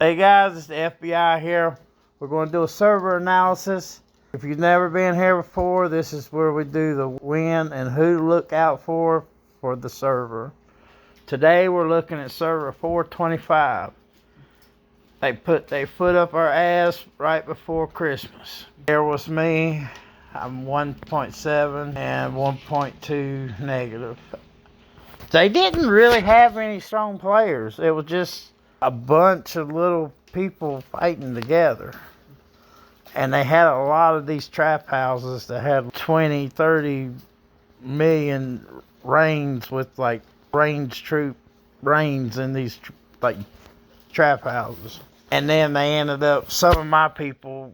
Hey guys, it's the FBI here. We're going to do a server analysis. If you've never been here before, this is where we do the when and who to look out for the server. Today we're looking at server 425. They put their foot up our ass right before Christmas. Here was me. I'm 1.7 and 1.2 negative. They didn't really have any strong players. It was just a bunch of little people fighting together. And they had a lot of these trap houses that had 20, 30 million range with like range troop range in these like trap houses. And then they ended up, some of my people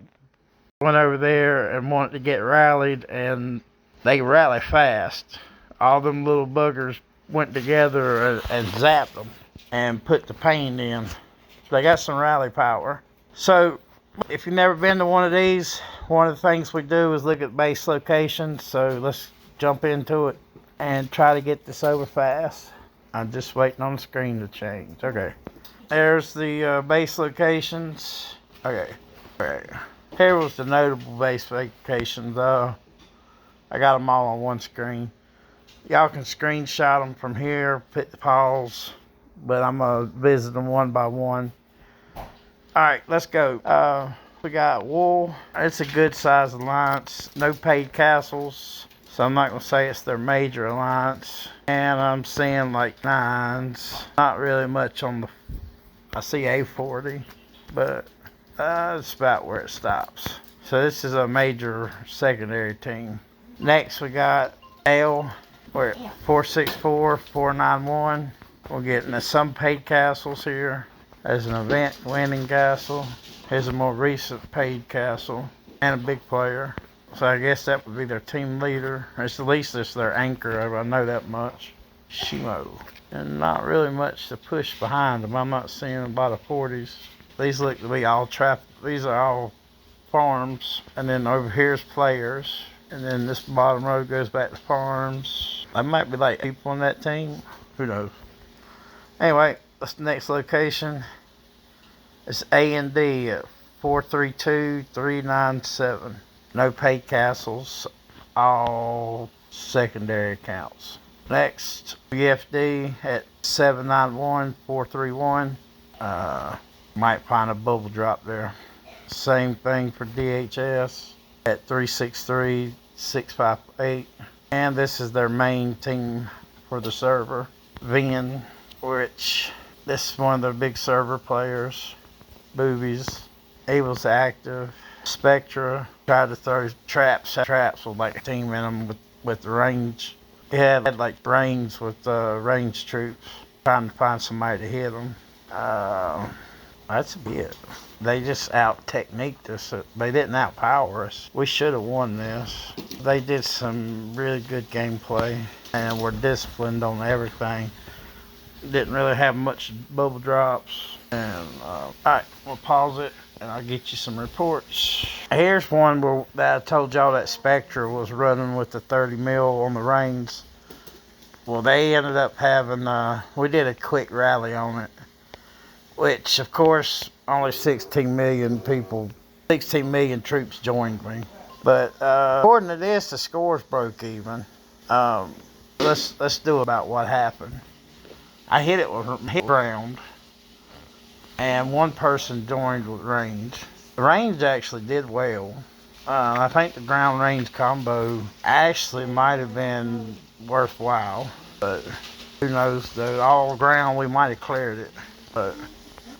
went over there and wanted to get rallied, and they rally fast. All them little buggers went together and zapped them and put the pain in. They got some rally power. So if you've never been to one of these, one of the things we do is look at base locations. So let's jump into it and try to get this over fast. I'm just waiting on the screen to change. Okay. There's the base locations. Okay. Here was the notable base locations. I got them all on one screen. Y'all can screenshot them from here, put the pause, but I'm going to visit them one by one. Alright, let's go. We got Wool. It's a good size alliance. No paid castles, so I'm not going to say it's their major alliance. And I'm seeing like 9s. Not really much on the... I see A40, but it's about where it stops. So this is a major secondary team. Next we got L. We're at 464, 491. We're getting some paid castles here. There's an event winning castle. Here's a more recent paid castle and a big player. So I guess that would be their team leader. At least it's their anchor. I know that much. Shimo. And not really much to push behind them. I'm not seeing a lot of 40s. These look to be all trap. These are all farms. And then over here's players. And then this bottom row goes back to farms. There might be like people on that team. Who knows? Anyway, that's the next location. It's A and D at 432, 397. No paid castles. All secondary accounts. Next, BFD at 791, 431. Might find a bubble drop there. Same thing for DHS at 363, 658. And this is their main team for the server. Vin, which this is one of their big server players. Boobies. He was active. Spectra tried to throw traps with like a team in them with the range. He had like range with range troops, trying to find somebody to hit them. That's it. They just out-techniqued us. They didn't outpower us. We should have won this. They did some really good gameplay and were disciplined on everything. Didn't really have much bubble drops. And alright, we'll pause it and I'll get you some reports. Here's one that I told y'all that Spectre was running with the 30 mil on the range. Well, they ended up having, we did a quick rally on it, which of course only 16 million people, 16 million troops joined me. But according to this, the scores broke even. Let's do about what happened. I hit it with ground, and one person joined with range. The range actually did well. I think the ground range combo actually might have been worthwhile, but who knows though. All ground, we might have cleared it. But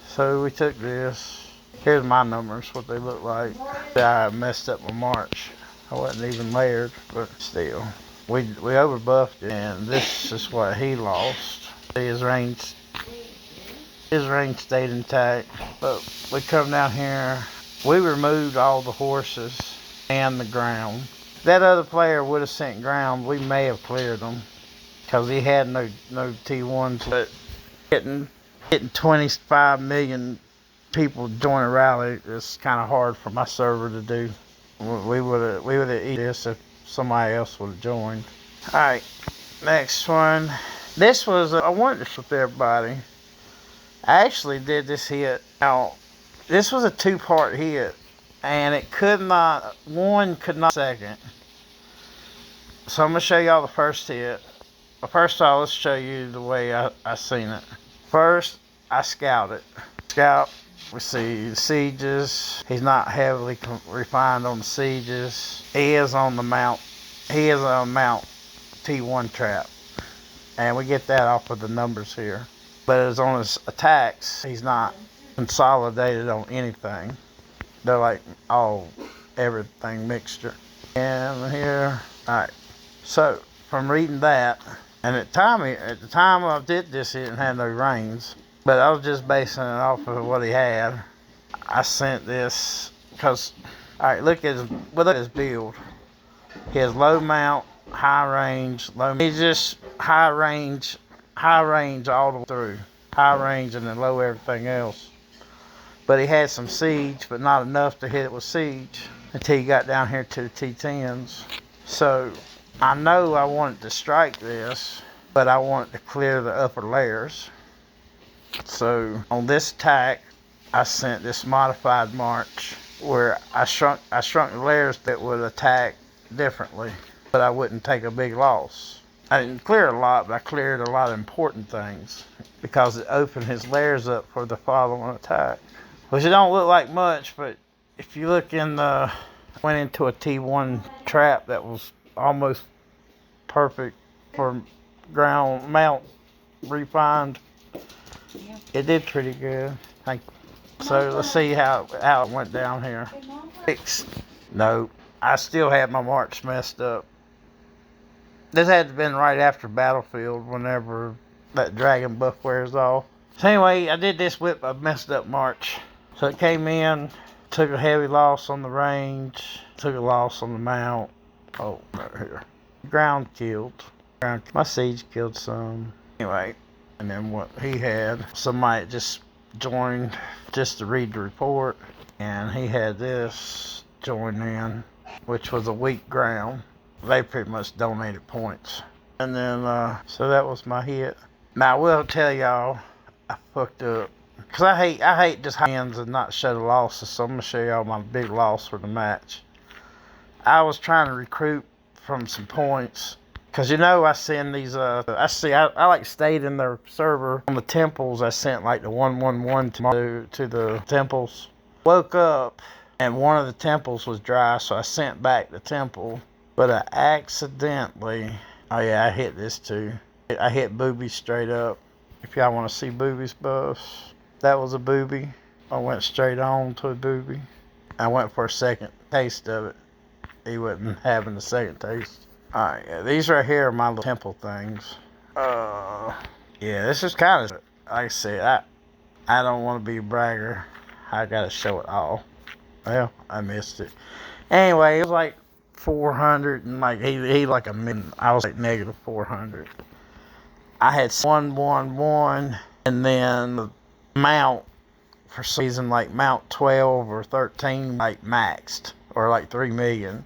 so we took this. Here's my numbers, what they look like. I messed up my march. I wasn't even layered, but still. We overbuffed it, and this is what he lost. His range stayed intact, but we come down here. We removed all the horses and the ground. If that other player would have sent ground, we may have cleared them because he had no T1s. But getting 25 million people join a rally is kind of hard for my server to do. We would have eaten this if somebody else would have joined. All right, next one. This was I wanted to with everybody. I actually did this hit. Now, this was a two-part hit, and it could not, one could not second. So I'm going to show y'all the first hit. But first of all, let's show you the way I seen it. First, I scouted. Scout, we see the sieges. He's not heavily refined on the sieges. He is on the mount. He is on mount T1 trap. And we get that off of the numbers here. But as on his attacks, he's not consolidated on anything. They're like all everything mixture. And here, alright. So from reading that, and at the time I did this, he didn't have no reins, but I was just basing it off of what he had. I sent this because, alright, look at his build. He has low mount, high range, low. He's just high range all the way through, high range and then low everything else. But he had some siege, but not enough to hit it with siege until he got down here to the T10s. So I know I wanted to strike this, but I wanted to clear the upper layers. So on this attack, I sent this modified march where I shrunk the layers that would attack differently, but I wouldn't take a big loss. I didn't clear a lot, but I cleared a lot of important things because it opened his layers up for the following attack. Which it don't look like much, but if you look in the, went into a T1 trap that was almost perfect for ground mount refined. It did pretty good. So let's see how it went down here. No, I still had my march messed up. This had to have been right after Battlefield, whenever that dragon buff wears off. So anyway, I did this with a messed up march. So it came in, took a heavy loss on the range, took a loss on the mount. Oh, right here. Ground killed. My siege killed some. Anyway, and then what he had, somebody just joined just to read the report. And he had this join in, which was a weak ground. They pretty much donated points. And then, so that was my hit. Now, I will tell y'all, I fucked up. Because I hate just hands and not show the losses, so I'm going to show y'all my big loss for the match. I was trying to recruit from some points. Because you know I send these, I like stayed in their server. On the temples, I sent like the 111 to the temples. Woke up and one of the temples was dry, so I sent back the temple. But I accidentally, oh yeah, I hit this too. I hit boobies straight up. If y'all want to see boobies buffs. That was a boobie. I went straight on to a boobie. I went for a second taste of it. He wasn't having the second taste. Alright, yeah, these right here are my little temple things. Yeah, this is kind of, like I said, I don't want to be a bragger. I gotta show it all. Well, I missed it. Anyway, it was like 400 and like he like a million. I was like negative 400. I had 111 and then the mount for some reason like mount 12 or 13 like maxed or like 3 million.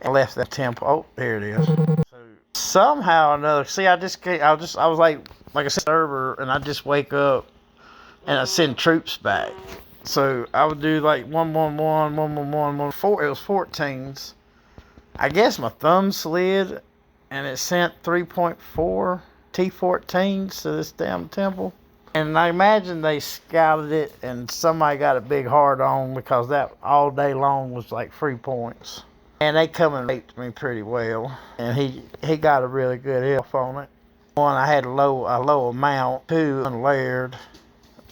I left that temple. Oh, there it is. So somehow or another, see, I was like I said, server, and I just wake up and I send troops back. So I would do like 111, 111, 4. It was 14s. I guess my thumb slid and it sent 3.4 T14s to this damn temple. And I imagine they scouted it and somebody got a big hard on because that all day long was like 3 points. And they come and raped me pretty well. And he got a really good hit on it. 1, I had a low amount. 2, unlayered.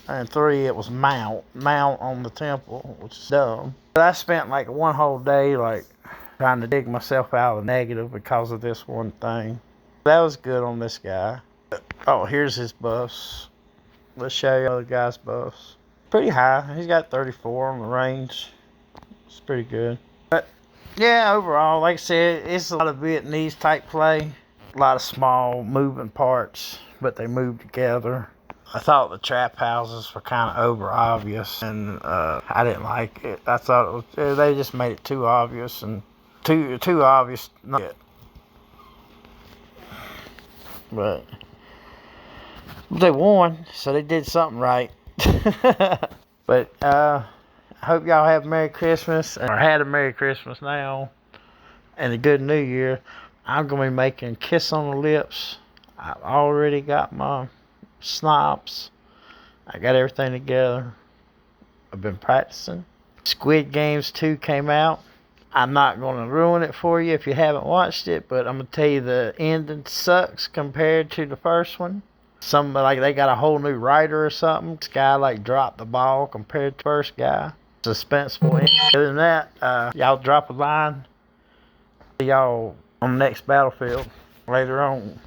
And 3, it was mount on the temple, which is dumb. But I spent like one whole day like trying to dig myself out of the negative because of this one thing. That was good on this guy. Oh, here's his buffs. Let's show you the guy's buffs. Pretty high. He's got 34 on the range. It's pretty good. But yeah, overall, like I said, it's a lot of Vietnamese type play. A lot of small moving parts, but they move together. I thought the trap houses were kind of over obvious, and I didn't like it. I thought it was, they just made it too obvious and too obvious. Not yet. But They won, so they did something right. But I hope y'all have a Merry Christmas, or had a Merry Christmas now, and a good New Year. I'm going to be making Kiss on the Lips. I've already got my snaps. I got everything together. I've been practicing. Squid Games 2 came out. I'm not going to ruin it for you if you haven't watched it, but I'm going to tell you the ending sucks compared to the first one. Some, like, they got a whole new writer or something. This guy, like, dropped the ball compared to the first guy. Suspenseful ending. Other than that, y'all drop a line. See y'all on the next battlefield later on.